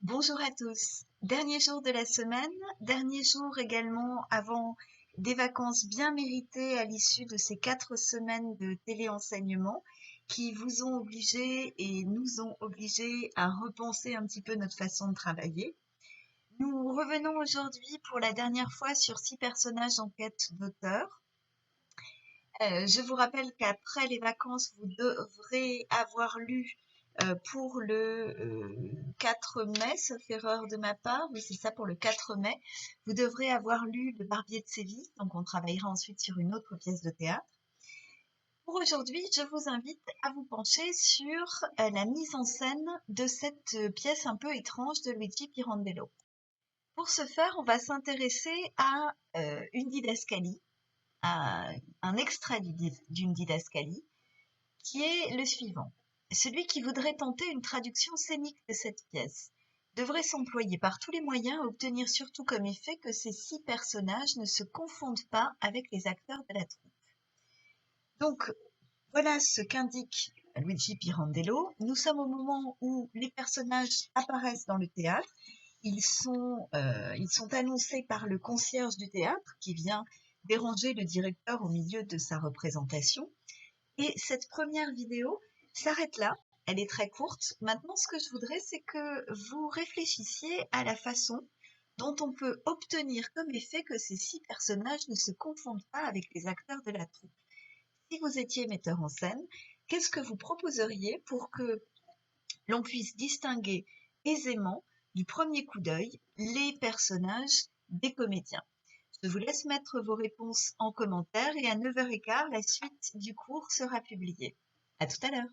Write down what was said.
Bonjour à tous. Dernier jour de la semaine, dernier jour également avant des vacances bien méritées à l'issue de ces 4 semaines de téléenseignement qui vous ont obligés et nous ont obligés à repenser un petit peu notre façon de travailler. Nous revenons aujourd'hui pour la dernière fois sur 6 personnages en quête d'auteur. Je vous rappelle qu'après les vacances, vous devrez avoir lu pour le 4 mai, sauf erreur de ma part, oui c'est ça pour le 4 mai, vous devrez avoir lu Le Barbier de Séville, donc on travaillera ensuite sur une autre pièce de théâtre. Pour aujourd'hui, je vous invite à vous pencher sur la mise en scène de cette pièce un peu étrange de Luigi Pirandello. Pour ce faire, on va s'intéresser à une didascalie, à un extrait d'une didascalie, qui est le suivant. Celui qui voudrait tenter une traduction scénique de cette pièce devrait s'employer par tous les moyens à obtenir surtout comme effet que ces 6 personnages ne se confondent pas avec les acteurs de la troupe. Donc, voilà ce qu'indique Luigi Pirandello. Nous sommes au moment où les personnages apparaissent dans le théâtre. Ils sont annoncés par le concierge du théâtre qui vient déranger le directeur au milieu de sa représentation. Et cette première vidéo s'arrête là. Elle est très courte. Maintenant, ce que je voudrais, c'est que vous réfléchissiez à la façon dont on peut obtenir comme effet que ces 6 personnages ne se confondent pas avec les acteurs de la troupe. Si vous étiez metteur en scène, qu'est-ce que vous proposeriez pour que l'on puisse distinguer aisément, du premier coup d'œil, les personnages des comédiens? Je vous laisse mettre vos réponses en commentaire et à 9h15, la suite du cours sera publiée. À tout à l'heure.